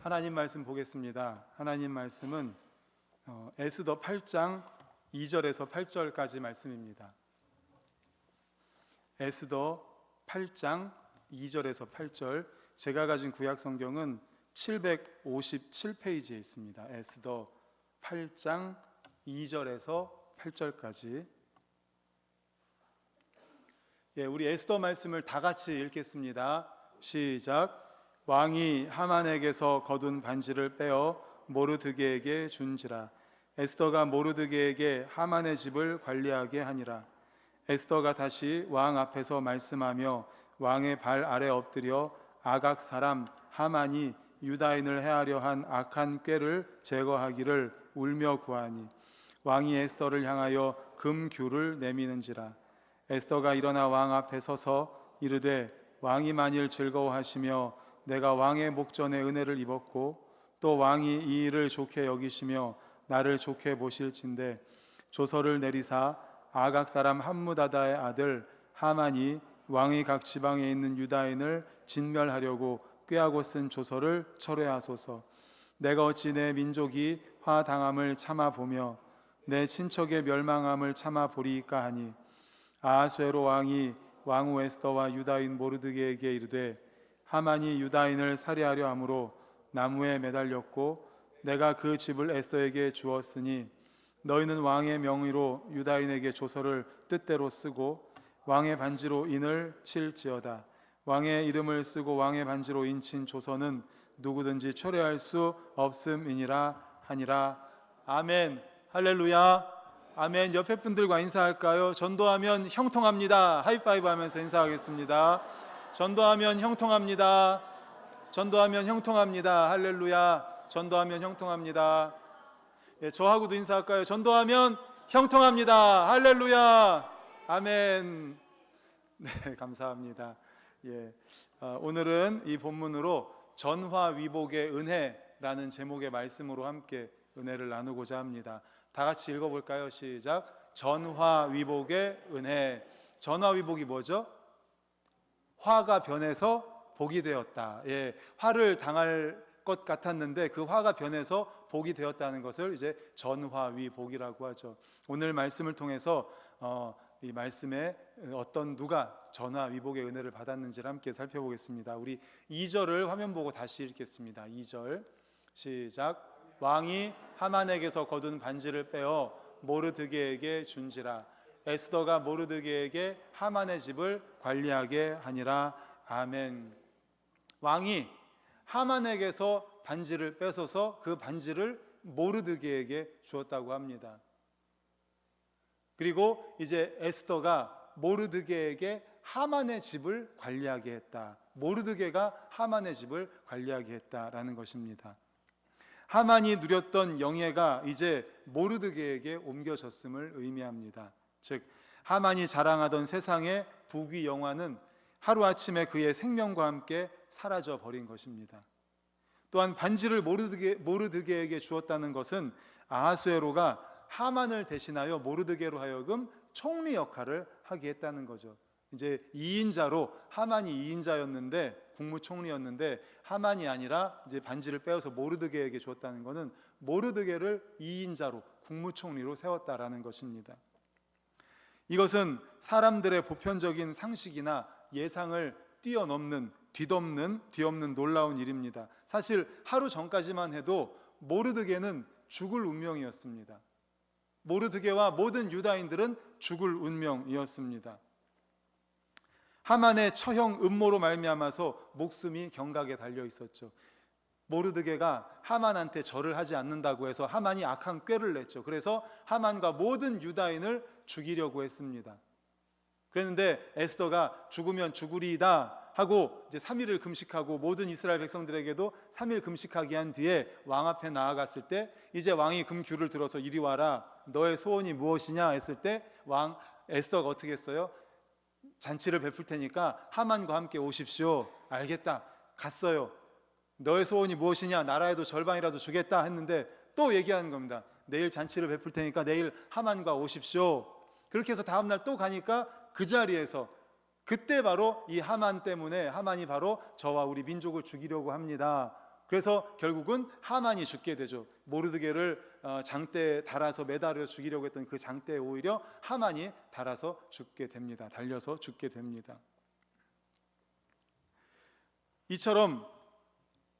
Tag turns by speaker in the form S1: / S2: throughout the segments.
S1: 하나님 말씀 보겠습니다. 하나님 말씀은 에스더 8장 2절에서 8절까지 말씀입니다. 에스더 8장 2절에서 8절, 제가 가진 구약 성경은 757페이지에 있습니다. 에스더 8장 2절에서 8절까지. 우리 에스더 말씀을 다 같이 읽겠습니다. 시작. 왕이 하만에게서 거둔 반지를 빼어 모르드게에게 준지라. 에스더가 모르드게에게 하만의 집을 관리하게 하니라. 에스더가 다시 왕 앞에서 말씀하며 왕의 발 아래 엎드려 아각 사람 하만이 유다인을 해하려 한 악한 꾀를 제거하기를 울며 구하니 왕이 에스더를 향하여 금규를 내미는지라. 에스더가 일어나 왕 앞에 서서 이르되 왕이 만일 즐거워하시며 내가 왕의 목전에 은혜를 입었고 또 왕이 이 일을 좋게 여기시며 나를 좋게 보실진대 조서를 내리사 아각 사람 함무다다의 아들 하만이 왕의 각 지방에 있는 유다인을 진멸하려고 꾀하고 쓴 조서를 철회하소서. 내가 어찌 내 민족이 화당함을 참아보며 내 친척의 멸망함을 참아보리이까 하니 아하수에로 왕이 왕후 에스더와 유다인 모르드게에게 이르되 하만이 유다인을 살해하려 함으로 나무에 매달렸고 내가 그 집을 에스더에게 주었으니 너희는 왕의 명의로 유다인에게 조서를 뜻대로 쓰고 왕의 반지로 인을 칠지어다. 왕의 이름을 쓰고 왕의 반지로 인친 조서는 누구든지 철회할 수 없음이니라 하니라. 아멘. 할렐루야. 아멘. 옆에 분들과 인사할까요? 전도하면 형통합니다. 하이파이브 하면서 인사하겠습니다. 전도하면 형통합니다. 전도하면 형통합니다. 할렐루야. 전도하면 형통합니다. 저하고도 인사할까요? 전도하면 형통합니다. 할렐루야. 아멘. 네, 감사합니다. 오늘은 이 본문으로 전화위복의 은혜라는 제목의 말씀으로 함께 은혜를 나누고자 합니다. 다 같이 읽어볼까요? 시작. 전화위복의 은혜. 전화위복이 뭐죠? 화가 변해서 복이 되었다. 화를 당할 것 같았는데 그 화가 변해서 복이 되었다는 것을 이제 전화위복이라고 하죠. 오늘 말씀을 통해서 이 말씀에 누가 전화위복의 은혜를 받았는지를 함께 살펴보겠습니다. 우리 2절을 화면 보고 다시 읽겠습니다. 2절 시작. 왕이 하만에게서 거둔 반지를 빼어 모르드게에게 준지라. 에스더가 모르드게에게 하만의 집을 관리하게 하니라. 아멘. 왕이 하만에게서 반지를 뺏어서 그 반지를 모르드게에게 주었다고 합니다. 그리고 이제 에스더가 모르드게에게 하만의 집을 관리하게 했다. 모르드게가 하만의 집을 관리하게 했다라는 것입니다. 하만이 누렸던 영예가 이제 모르드게에게 옮겨졌음을 의미합니다. 즉 하만이 자랑하던 세상의 부귀 영화는 하루아침에 그의 생명과 함께 사라져 버린 것입니다. 또한 반지를 모르드게에게 주었다는 것은 아하수에로가 하만을 대신하여 모르드게로 하여금 총리 역할을 하게 했다는 거죠. 이제 2인자로 하만이 2인자였는데 국무총리였는데 하만이 아니라 이제 반지를 빼어서 모르드게에게 주었다는 것은 모르드게를 2인자로 국무총리로 세웠다라는 것입니다. 이것은 사람들의 보편적인 상식이나 예상을 뒤엎는 놀라운 일입니다. 사실 하루 전까지만 해도 모르드게는 죽을 운명이었습니다. 모르드게와 모든 유다인들은 죽을 운명이었습니다. 하만의 처형 음모로 말미암아서 목숨이 경각에 달려 있었죠. 모르드게가 하만한테 절을 하지 않는다고 해서 하만이 악한 꾀를 냈죠. 그래서 하만과 모든 유다인을 죽이려고 했습니다. 그랬는데 에스더가 죽으면 죽으리이다 하고 이제 3일을 금식하고 모든 이스라엘 백성들에게도 3일 금식하게 한 뒤에 왕 앞에 나아갔을 때 이제 왕이 금규를 들어서 이리 와라, 너의 소원이 무엇이냐 했을 때 왕 에스더가 어떻게 했어요? 잔치를 베풀 테니까 하만과 함께 오십시오. 알겠다. 갔어요. 너의 소원이 무엇이냐? 나라에도 절반이라도 주겠다 했는데 또 얘기하는 겁니다. 내일 잔치를 베풀 테니까 내일 하만과 오십시오. 그렇게 해서 다음날 또 가니까 그 자리에서 그때 바로 이 하만 때문에 하만이 바로 저와 우리 민족을 죽이려고 합니다. 그래서 결국은 하만이 죽게 되죠. 모르드게를 장대에 달아서 매달아 죽이려고 했던 그 장대에 오히려 하만이 달아서 죽게 됩니다. 달려서 죽게 됩니다. 이처럼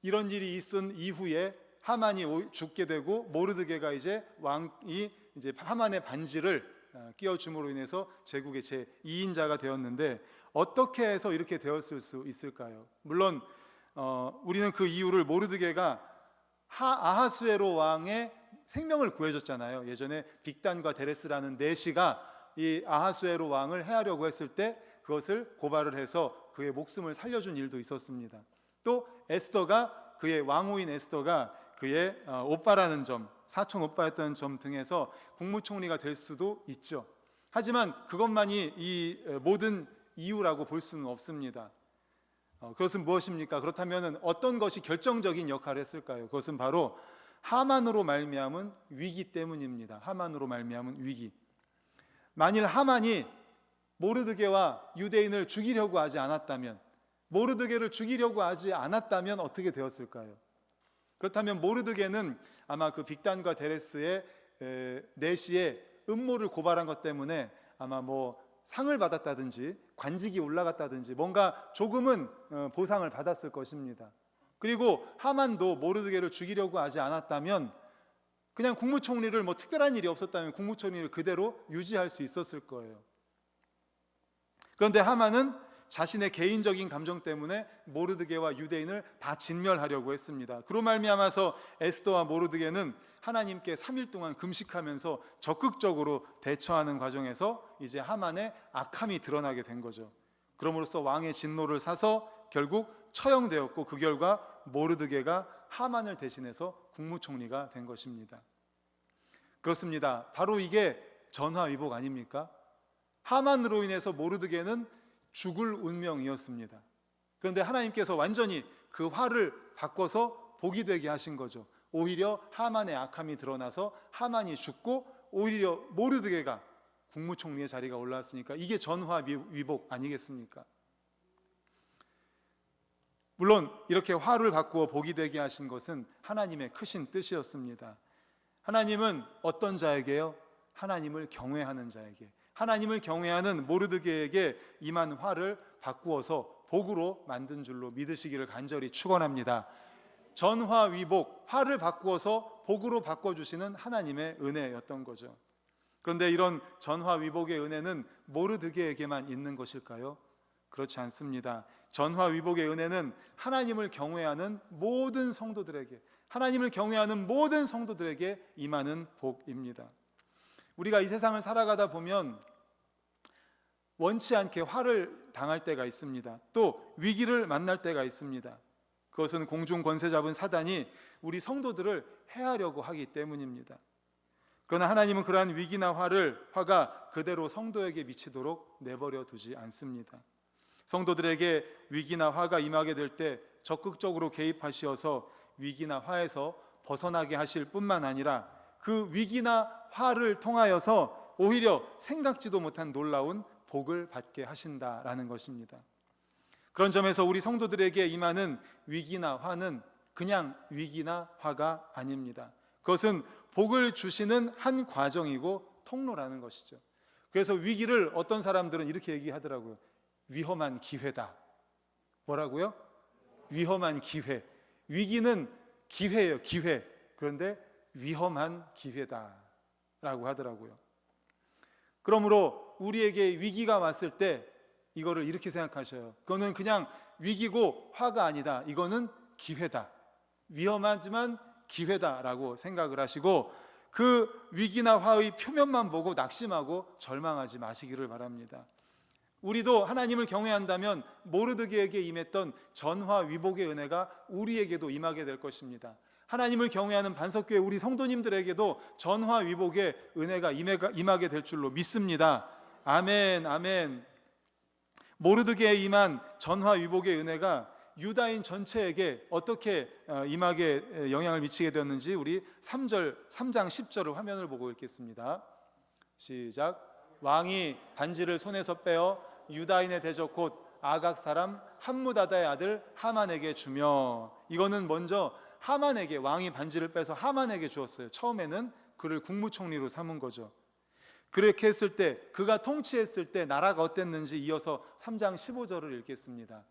S1: 이런 일이 있은 이후에 하만이 죽게 되고 모르드게가 이제 왕이 이제 하만의 반지를 끼워줌으로 인해서 제국의 제2인자가 되었는데, 어떻게 해서 이렇게 되었을 수 있을까요? 물론 우리는 그 이유를 모르드게가 아하수에로 왕의 생명을 구해줬잖아요. 예전에 빅단과 데레스라는 내시가 이 아하수에로 왕을 해하려고 했을 때 그것을 고발을 해서 그의 목숨을 살려준 일도 있었습니다. 또 에스더가, 그의 왕후인 에스더가 그의 오빠라는 점, 사촌 오빠였던 점 등에서 국무총리가 될 수도 있죠. 하지만 그것만이 이 모든 이유라고 볼 수는 없습니다. 그것은 무엇입니까? 그렇다면 어떤 것이 결정적인 역할을 했을까요? 그것은 바로 하만으로 말미암은 위기 때문입니다. 하만으로 말미암은 위기. 만일 하만이 모르드게와 유대인을 죽이려고 하지 않았다면, 모르드게를 죽이려고 하지 않았다면 어떻게 되었을까요? 그렇다면 모르드게는 아마 그 빅단과 데레스의 내시의 음모를 고발한 것 때문에 아마 뭐 상을 받았다든지 관직이 올라갔다든지 뭔가 조금은 보상을 받았을 것입니다. 그리고 하만도 모르드게를 죽이려고 하지 않았다면, 그냥 국무총리를 뭐 특별한 일이 없었다면 국무총리를 그대로 유지할 수 있었을 거예요. 그런데 하만은 자신의 개인적인 감정 때문에 모르드게와 유대인을 다 진멸하려고 했습니다. 그로 말미암아서 에스더와 모르드게는 하나님께 3일 동안 금식하면서 적극적으로 대처하는 과정에서 이제 하만의 악함이 드러나게 된 거죠. 그럼으로써 왕의 진노를 사서 결국 처형되었고, 그 결과 모르드게가 하만을 대신해서 국무총리가 된 것입니다. 그렇습니다. 바로 이게 전화위복 아닙니까? 하만으로 인해서 모르드게는 죽을 운명이었습니다. 그런데 하나님께서 완전히 그 화를 바꿔서 복이 되게 하신 거죠. 오히려 하만의 악함이 드러나서 하만이 죽고 오히려 모르드게가 국무총리의 자리가 올라왔으니까 이게 전화위복 아니겠습니까? 물론 이렇게 화를 바꾸어 복이 되게 하신 것은 하나님의 크신 뜻이었습니다. 하나님은 어떤 자에게요? 하나님을 경외하는 자에게, 하나님을 경외하는 모르드게에게 임한 화를 바꾸어서 복으로 만든 줄로 믿으시기를 간절히 축원합니다. 전화위복, 화를 바꾸어서 복으로 바꿔주시는 하나님의 은혜였던 거죠. 그런데 이런 전화위복의 은혜는 모르드게에게만 있는 것일까요? 그렇지 않습니다. 전화위복의 은혜는 하나님을 경외하는 모든 성도들에게, 하나님을 경외하는 모든 성도들에게 임하는 복입니다. 우리가 이 세상을 살아가다 보면 원치 않게 화를 당할 때가 있습니다. 또 위기를 만날 때가 있습니다. 그것은 공중 권세 잡은 사단이 우리 성도들을 해하려고 하기 때문입니다. 그러나 하나님은 그러한 위기나 화가 그대로 성도에게 미치도록 내버려 두지 않습니다. 성도들에게 위기나 화가 임하게 될 때 적극적으로 개입하시어서 위기나 화에서 벗어나게 하실 뿐만 아니라 그 위기나 화를 통하여서 오히려 생각지도 못한 놀라운 복을 받게 하신다라는 것입니다. 그런 점에서 우리 성도들에게 임하는 위기나 화는 그냥 위기나 화가 아닙니다. 그것은 복을 주시는 한 과정이고 통로라는 것이죠. 그래서 위기를 어떤 사람들은 이렇게 얘기하더라고요. 위험한 기회다. 뭐라고요? 위험한 기회. 위기는 기회예요, 기회. 그런데 위험한 기회다라고 하더라고요. 그러므로 우리에게 위기가 왔을 때 이거를 이렇게 생각하셔요. 그거는 그냥 위기고 화가 아니다. 이거는 기회다. 위험하지만 기회다라고 생각을 하시고 그 위기나 화의 표면만 보고 낙심하고 절망하지 마시기를 바랍니다. 우리도 하나님을 경외한다면 모르드게에게 임했던 전화위복의 은혜가 우리에게도 임하게 될 것입니다. 하나님을 경외하는 반석교회 우리 성도님들에게도 전화위복의 은혜가 임하게 될 줄로 믿습니다. 아멘, 아멘. 모르드게에 임한 전화위복의 은혜가 유다인 전체에게 어떻게 임하게 영향을 미치게 되었는지 우리 3장 10절을 화면을 보고 읽겠습니다. 시작. 왕이 반지를 손에서 빼어 유다인의 대적 곧 아각 사람 함무다다의 아들 하만에게 주며, 이거는 먼저 하만에게, 왕이 반지를 빼서 하만에게 주었어요. 처음에는 그를 국무총리로 삼은 거죠. 그렇게 했을 때, 그가 통치했을 때 나라가 어땠는지 이어서 3장 15절을 읽겠습니다.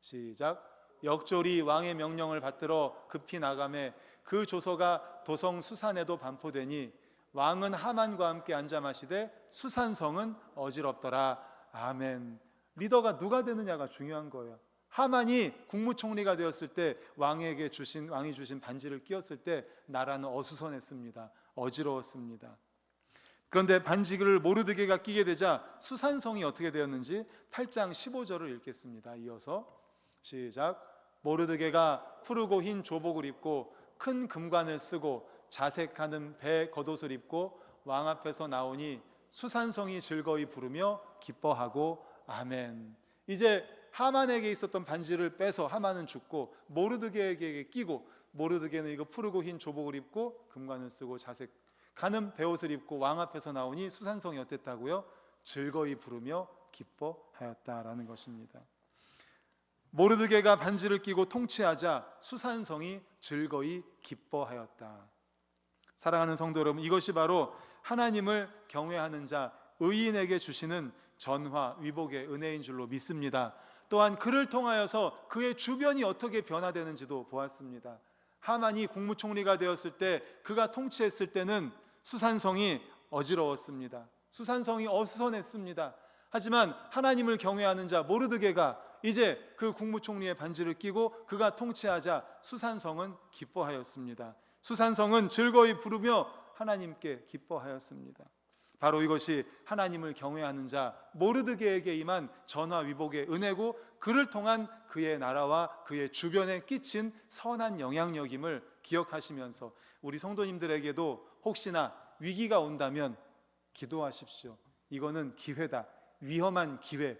S1: 시작. 역졸이 왕의 명령을 받들어 급히 나가매 그 조서가 도성 수산에도 반포되니 왕은 하만과 함께 앉아 마시되 수산성은 어지럽더라. 아멘. 리더가 누가 되느냐가 중요한 거예요. 하만이 국무총리가 되었을 때 왕이 주신 반지를 끼웠을 때 나라는 어수선했습니다. 어지러웠습니다. 그런데 반지를 모르드게가 끼게 되자 수산성이 어떻게 되었는지 8장 15절을 읽겠습니다. 이어서 시작. 모르드게가 푸르고 흰 조복을 입고 큰 금관을 쓰고 자색하는 배 겉옷을 입고 왕 앞에서 나오니 수산성이 즐거이 부르며 기뻐하고 아멘. 이제 하만에게 있었던 반지를 빼서 하만은 죽고 모르드게에게 끼고, 모르드게는 이거 푸르고 흰 조복을 입고 금관을 쓰고 자색하는 배옷을 입고 왕 앞에서 나오니 수산성이 어땠다고요? 즐거이 부르며 기뻐하였다라는 것입니다. 모르드게가 반지를 끼고 통치하자 수산성이 즐거이 기뻐하였다. 사랑하는 성도 여러분, 이것이 바로 하나님을 경외하는 자 의인에게 주시는 전화 위복의 은혜인 줄로 믿습니다. 또한 그를 통하여서 그의 주변이 어떻게 변화되는지도 보았습니다. 하만이 국무총리가 되었을 때, 그가 통치했을 때는 수산성이 어지러웠습니다. 수산성이 어수선했습니다. 하지만 하나님을 경외하는 자 모르드게가 이제 그 국무총리의 반지를 끼고 그가 통치하자 수산성은 기뻐하였습니다. 수산성은 즐거이 부르며 하나님께 기뻐하였습니다. 바로 이것이 하나님을 경외하는 자 모르드게에게 임한 전화위복의 은혜고, 그를 통한 그의 나라와 그의 주변에 끼친 선한 영향력임을 기억하시면서 우리 성도님들에게도 혹시나 위기가 온다면 기도하십시오. 이거는 기회다. 위험한 기회.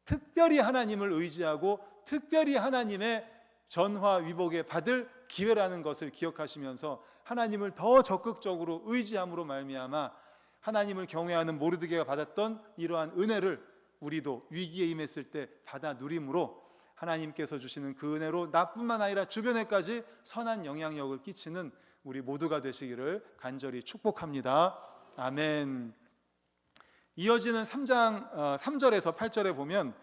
S1: 특별히 하나님을 의지하고 특별히 하나님의 전화위복에 받을 기회라는 것을 기억하시면서 하나님을 더 적극적으로 의지함으로 말미암아 하나님을 경외하는 모르드게가 받았던 이러한 은혜를 우리도 위기에 임했을 때 받아 누림으로 하나님께서 주시는 그 은혜로 나뿐만 아니라 주변에까지 선한 영향력을 끼치는 우리 모두가 되시기를 간절히 축복합니다. 아멘. 이어지는 3절에서 8절에 보면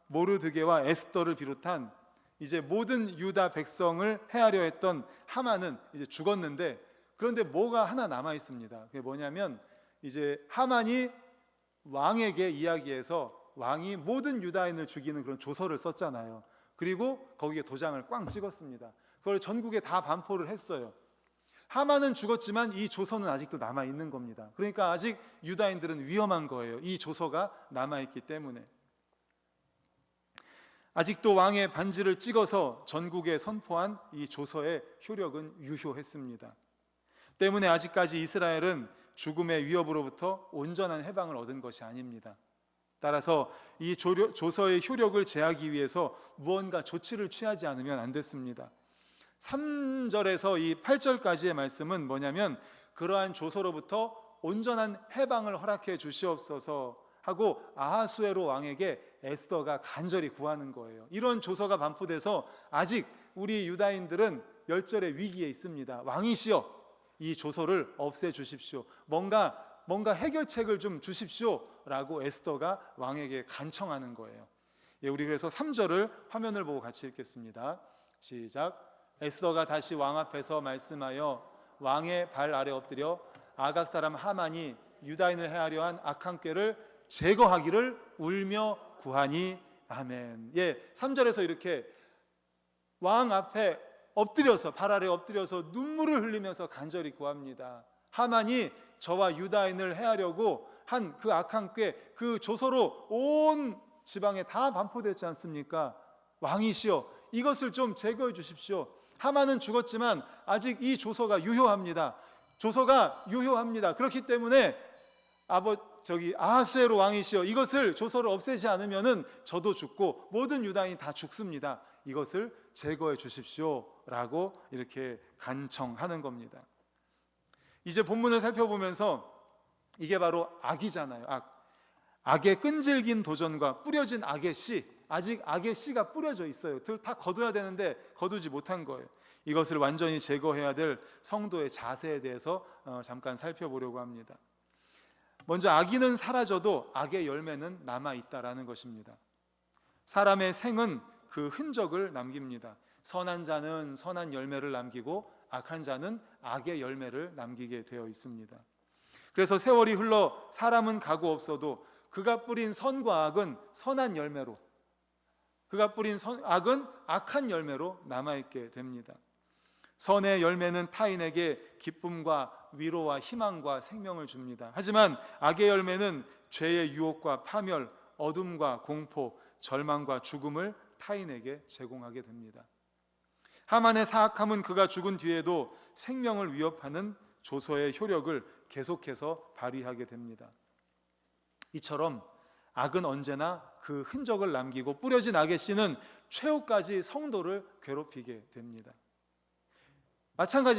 S1: 모르드게와 에스더를 비롯한 이제 모든 유다 백성을 해하려 했던 하만은 이제 죽었는데, 그런데 뭐가 하나 남아 있습니다. 그게 뭐냐면 이제 하만이 왕에게 이야기해서 왕이 모든 유다인을 죽이는 그런 조서를 썼잖아요. 그리고 거기에 도장을 꽝 찍었습니다. 그걸 전국에 다 반포를 했어요. 하만은 죽었지만 이 조서는 아직도 남아 있는 겁니다. 그러니까 아직 유다인들은 위험한 거예요. 이 조서가 남아 있기 때문에. 아직도 왕의 반지를 찍어서 전국에 선포한 이 조서의 효력은 유효했습니다. 때문에 아직까지 이스라엘은 죽음의 위협으로부터 온전한 해방을 얻은 것이 아닙니다. 따라서 이 조서의 효력을 제하기 위해서 무언가 조치를 취하지 않으면 안 됐습니다. 3절에서 이 8절까지의 말씀은 뭐냐면 그러한 조서로부터 온전한 해방을 허락해 주시옵소서 하고 아하수에로 왕에게 에스더가 간절히 구하는 거예요. 이런 조서가 반포돼서 아직 우리 유다인들은 멸절의 위기에 있습니다. 왕이시여, 이 조서를 없애 주십시오. 뭔가 해결책을 좀 주십시오 라고 에스더가 왕에게 간청하는 거예요. 우리 그래서 3절을 화면을 보고 같이 읽겠습니다. 시작. 에스더가 다시 왕 앞에서 말씀하여 왕의 발 아래 엎드려 아각 사람 하만이 유다인을 해하려 한 악한 꾀를 제거하기를 울며 구하니 아멘. 3절에서 이렇게 왕 앞에 엎드려서, 발 아래 엎드려서 눈물을 흘리면서 간절히 구합니다. 하만이 저와 유다인을 해하려고 한 그 악한 꾀, 그 조서로 온 지방에 다 반포됐지 않습니까? 왕이시여, 이것을 좀 제거해 주십시오. 하만은 죽었지만 아직 이 조서가 유효합니다. 그렇기 때문에 아하수에로 왕이시여, 이것을 조서를 없애지 않으면은 저도 죽고 모든 유다인이 다 죽습니다. 이것을 제거해 주십시오라고 이렇게 간청하는 겁니다. 이제 본문을 살펴보면서 이게 바로 악이잖아요. 악의 끈질긴 도전과 뿌려진 악의 씨, 아직 악의 씨가 뿌려져 있어요. 다 거둬야 되는데 거두지 못한 거예요. 이것을 완전히 제거해야 될 성도의 자세에 대해서 잠깐 살펴보려고 합니다. 먼저 악인은 사라져도 악의 열매는 남아있다라는 것입니다. 사람의 생은 그 흔적을 남깁니다. 선한 자는 선한 열매를 남기고 악한 자는 악의 열매를 남기게 되어 있습니다. 그래서 세월이 흘러 사람은 가고 없어도 그가 뿌린 선과 악은 선한 열매로, 그가 뿌린 악은 악한 열매로 남아있게 됩니다. 선의 열매는 타인에게 기쁨과 위로와 희망과 생명을 줍니다. 하지만 악의 열매는 죄의 유혹과 파멸, 어둠과 공포, 절망과 죽음을 타인에게 제공하게 됩니다. 하만의 사악함은 그가 죽은 뒤에도 생명을 위협하는 조서의 효력을 계속해서 발휘하게 됩니다. 이처럼 악은 언제나 그 흔적을 남기고 뿌려진 악의 씨는 최후까지 성도를 괴롭히게 됩니다.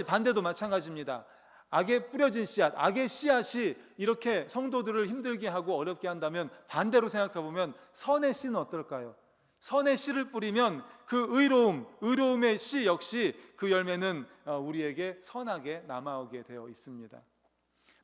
S1: 반대도 마찬가지입니다. 악에 뿌려진 씨앗, 악의 씨앗이 이렇게 성도들을 힘들게 하고 어렵게 한다면 반대로 생각해 보면 선의 씨는 어떨까요? 선의 씨를 뿌리면 그 의로움의 씨 역시 그 열매는 우리에게 선하게 남아오게 되어 있습니다.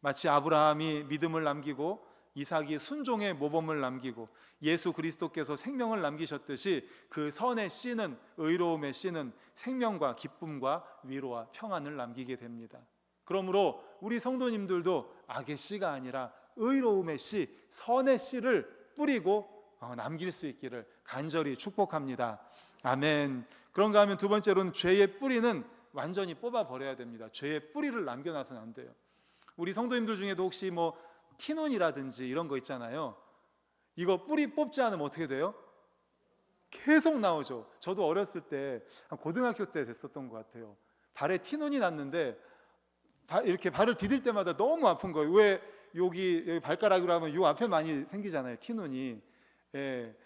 S1: 마치 아브라함이 믿음을 남기고 이삭이 순종의 모범을 남기고 예수 그리스도께서 생명을 남기셨듯이 그 선의 씨는, 의로움의 씨는 생명과 기쁨과 위로와 평안을 남기게 됩니다. 그러므로 우리 성도님들도 악의 씨가 아니라 의로움의 씨, 선의 씨를 뿌리고 남길 수 있기를 간절히 축복합니다. 아멘. 그런가 하면 두 번째로는 죄의 뿌리는 완전히 뽑아버려야 됩니다. 죄의 뿌리를 남겨놔서는 안 돼요. 우리 성도님들 중에도 혹시 티눈이라든지 이런 거 있잖아요. 이거 뿌리 뽑지 않으면 어떻게 돼요? 계속 나오죠. 저도 어렸을 때 고등학교 때 됐었던 것 같아요. 발에 티눈이 났는데 이렇게 발을 디딜 때마다 너무 아픈 거예요. 왜 여기 발가락으로 하면 요 앞에 많이 생기잖아요. 티눈이. 예,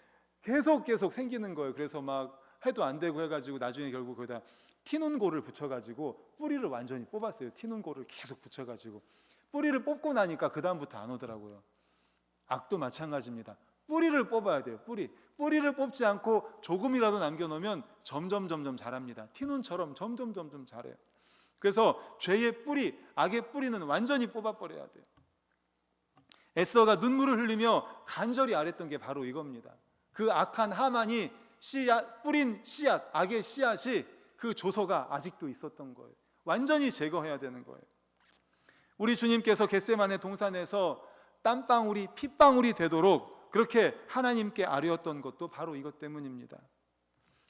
S1: 계속 생기는 거예요. 그래서 막 해도 안 되고 해가지고 나중에 결국 거기다 티눈고를 붙여가지고 뿌리를 완전히 뽑았어요. 티눈고를 계속 붙여가지고 뿌리를 뽑고 나니까 그 다음부터 안 오더라고요. 악도 마찬가지입니다. 뿌리를 뽑아야 돼요. 뿌리를 뽑지 않고 조금이라도 남겨놓으면 점점 자랍니다. 티눈처럼 점점 자라요. 그래서 죄의 뿌리, 악의 뿌리는 완전히 뽑아버려야 돼요. 에스더가 눈물을 흘리며 간절히 아랬던 게 바로 이겁니다. 그 악한 하만이 뿌린 씨앗, 악의 씨앗이 그 조서가 아직도 있었던 거예요. 완전히 제거해야 되는 거예요. 우리 주님께서 겟세마네 동산에서 땀방울이 핏방울이 되도록 그렇게 하나님께 아뢰었던 것도 바로 이것 때문입니다.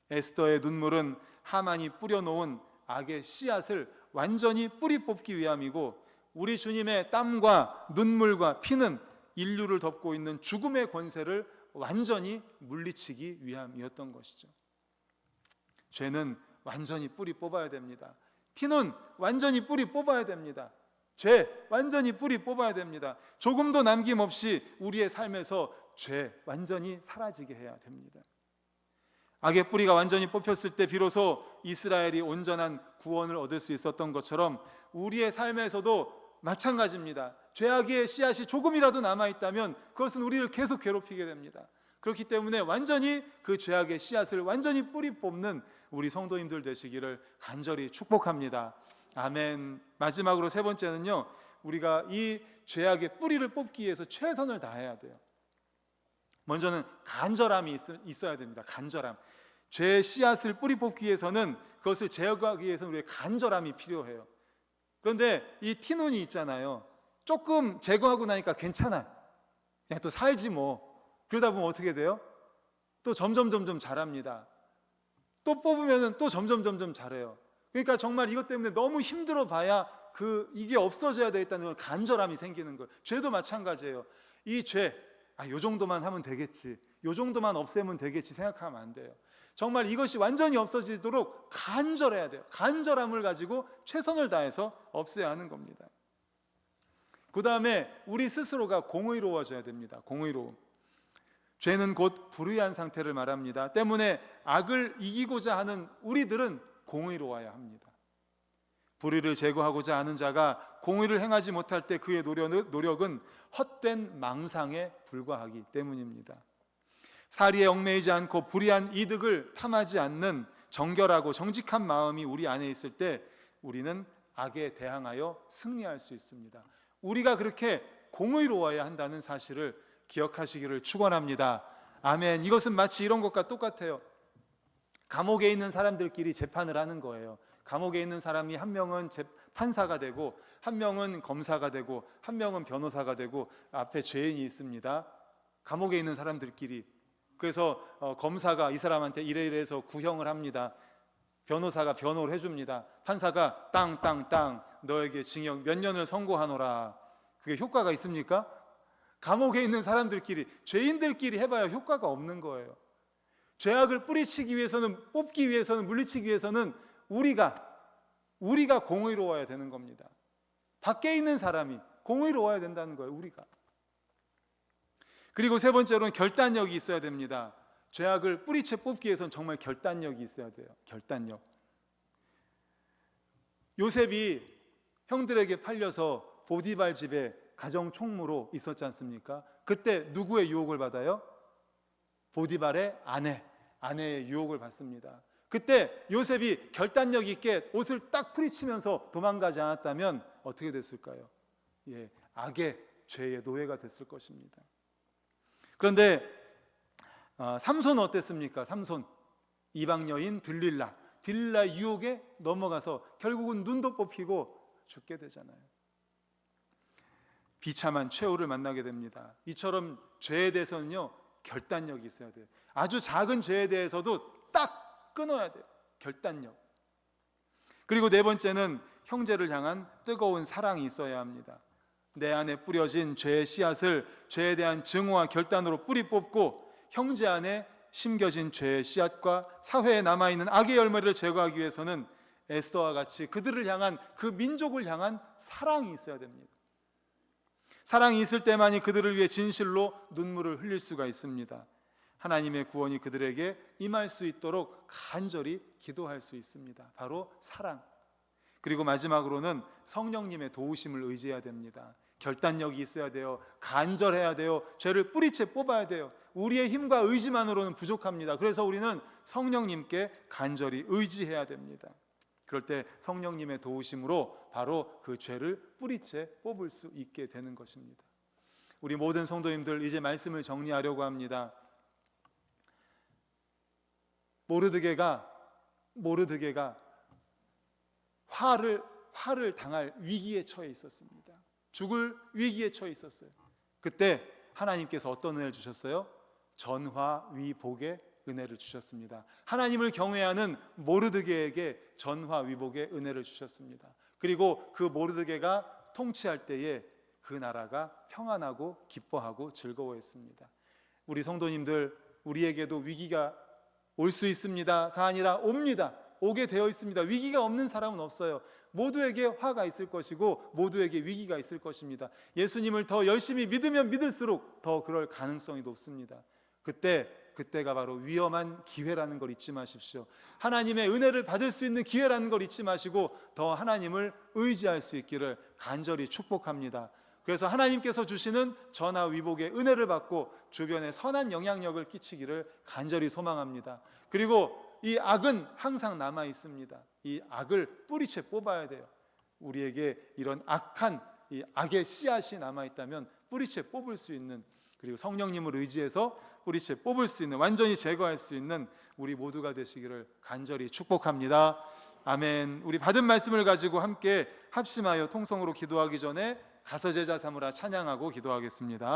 S1: 에스더의 눈물은 하만이 뿌려놓은 악의 씨앗을 완전히 뿌리 뽑기 위함이고, 우리 주님의 땀과 눈물과 피는 인류를 덮고 있는 죽음의 권세를 완전히 물리치기 위함이었던 것이죠. 죄는 완전히 뿌리 뽑아야 됩니다. 티는 완전히 뿌리 뽑아야 됩니다. 죄 완전히 뿌리 뽑아야 됩니다. 조금도 남김없이 우리의 삶에서 죄 완전히 사라지게 해야 됩니다. 악의 뿌리가 완전히 뽑혔을 때 비로소 이스라엘이 온전한 구원을 얻을 수 있었던 것처럼 우리의 삶에서도 마찬가지입니다. 죄악의 씨앗이 조금이라도 남아있다면 그것은 우리를 계속 괴롭히게 됩니다. 그렇기 때문에 완전히 그 죄악의 씨앗을 완전히 뿌리 뽑는 우리 성도님들 되시기를 간절히 축복합니다. 아멘. 마지막으로 세 번째는요, 우리가 이 죄악의 뿌리를 뽑기 위해서 최선을 다해야 돼요. 먼저는 간절함이 있어야 됩니다. 간절함. 죄의 씨앗을 뿌리 뽑기 위해서는, 그것을 제거하기 위해서는 우리의 간절함이 필요해요. 그런데 이 티눈이 있잖아요. 조금 제거하고 나니까 괜찮아, 그냥 또 살지 뭐. 그러다 보면 어떻게 돼요? 또 점점 자랍니다. 또 뽑으면 또 점점 자라요. 그러니까 정말 이것 때문에 너무 힘들어 봐야 이게 없어져야 되겠다는 걸 간절함이 생기는 거예요. 죄도 마찬가지예요. 이 죄, 요 정도만 하면 되겠지, 요 정도만 없애면 되겠지 생각하면 안 돼요. 정말 이것이 완전히 없어지도록 간절해야 돼요. 간절함을 가지고 최선을 다해서 없애야 하는 겁니다. 그 다음에 우리 스스로가 공의로워져야 됩니다. 공의로움. 죄는 곧 불의한 상태를 말합니다. 때문에 악을 이기고자 하는 우리들은 공의로워야 합니다. 불의를 제거하고자 하는 자가 공의를 행하지 못할 때 그의 노력은 헛된 망상에 불과하기 때문입니다. 사리에 얽매이지 않고 불의한 이득을 탐하지 않는 정결하고 정직한 마음이 우리 안에 있을 때 우리는 악에 대항하여 승리할 수 있습니다. 우리가 그렇게 공의로워야 한다는 사실을 기억하시기를 축원합니다. 아멘. 이것은 마치 이런 것과 똑같아요. 감옥에 있는 사람들끼리 재판을 하는 거예요. 감옥에 있는 사람이 한 명은 판사가 되고 한 명은 검사가 되고 한 명은 변호사가 되고 앞에 죄인이 있습니다. 감옥에 있는 사람들끼리. 그래서 검사가 이 사람한테 이래서 구형을 합니다. 변호사가 변호를 해줍니다. 판사가 땅 너에게 징역 몇 년을 선고하노라. 그게 효과가 있습니까? 감옥에 있는 사람들끼리, 죄인들끼리 해봐야 효과가 없는 거예요. 죄악을 뿌리치기 위해서는, 뽑기 위해서는, 물리치기 위해서는 우리가 공의로워야 되는 겁니다. 밖에 있는 사람이 공의로워야 된다는 거예요. 우리가. 그리고 세 번째로는 결단력이 있어야 됩니다. 죄악을 뿌리채 뽑기 위해서는 정말 결단력이 있어야 돼요. 결단력. 요셉이 형들에게 팔려서 보디발 집에 가정 총무로 있었지 않습니까? 그때 누구의 유혹을 받아요? 보디발의 아내의 유혹을 받습니다. 그때 요셉이 결단력 있게 옷을 딱 풀이치면서 도망가지 않았다면 어떻게 됐을까요? 악의 죄의 노예가 됐을 것입니다. 그런데 삼손은 어땠습니까? 삼손 이방 여인 들릴라 유혹에 넘어가서 결국은 눈도 뽑히고 죽게 되잖아요. 비참한 최후를 만나게 됩니다. 이처럼 죄에 대해서는요 결단력이 있어야 돼요. 아주 작은 죄에 대해서도 딱 끊어야 돼요. 결단력. 그리고 네 번째는 형제를 향한 뜨거운 사랑이 있어야 합니다. 내 안에 뿌려진 죄의 씨앗을 죄에 대한 증오와 결단으로 뿌리 뽑고 형제 안에 심겨진 죄의 씨앗과 사회에 남아있는 악의 열매를 제거하기 위해서는 에스더와 같이 그들을 향한, 그 민족을 향한 사랑이 있어야 됩니다. 사랑이 있을 때만이 그들을 위해 진실로 눈물을 흘릴 수가 있습니다. 하나님의 구원이 그들에게 임할 수 있도록 간절히 기도할 수 있습니다. 바로 사랑. 그리고 마지막으로는 성령님의 도우심을 의지해야 됩니다. 결단력이 있어야 돼요. 간절해야 돼요. 죄를 뿌리채 뽑아야 돼요. 우리의 힘과 의지만으로는 부족합니다. 그래서 우리는 성령님께 간절히 의지해야 됩니다. 그럴 때 성령님의 도우심으로 바로 그 죄를 뿌리채 뽑을 수 있게 되는 것입니다. 우리 모든 성도님들, 이제 말씀을 정리하려고 합니다. 모르드게가 화를 당할 위기에 처해 있었습니다. 죽을 위기에 처해 있었어요. 그때 하나님께서 어떤 은혜를 주셨어요? 전화위복의 은혜를 주셨습니다. 하나님을 경외하는 모르드게에게 전화위복의 은혜를 주셨습니다. 그리고 그 모르드게가 통치할 때에 그 나라가 평안하고 기뻐하고 즐거워했습니다. 우리 성도님들, 우리에게도 위기가 올 수 있습니다가 아니라 옵니다. 오게 되어 있습니다. 위기가 없는 사람은 없어요. 모두에게 화가 있을 것이고 모두에게 위기가 있을 것입니다. 예수님을 더 열심히 믿으면 믿을수록 더 그럴 가능성이 높습니다. 그때가 바로 위험한 기회라는 걸 잊지 마십시오. 하나님의 은혜를 받을 수 있는 기회라는 걸 잊지 마시고 더 하나님을 의지할 수 있기를 간절히 축복합니다. 그래서 하나님께서 주시는 전화위복의 은혜를 받고 주변에 선한 영향력을 끼치기를 간절히 소망합니다. 그리고 이 악은 항상 남아 있습니다. 이 악을 뿌리채 뽑아야 돼요. 우리에게 이런 악한 이 악의 씨앗이 남아 있다면 뿌리채 뽑을 수 있는, 그리고 성령님을 의지해서 뿌리채 뽑을 수 있는, 완전히 제거할 수 있는 우리 모두가 되시기를 간절히 축복합니다. 아멘. 우리 받은 말씀을 가지고 함께 합심하여 통성으로 기도하기 전에 가서제자 삼으라 찬양하고 기도하겠습니다.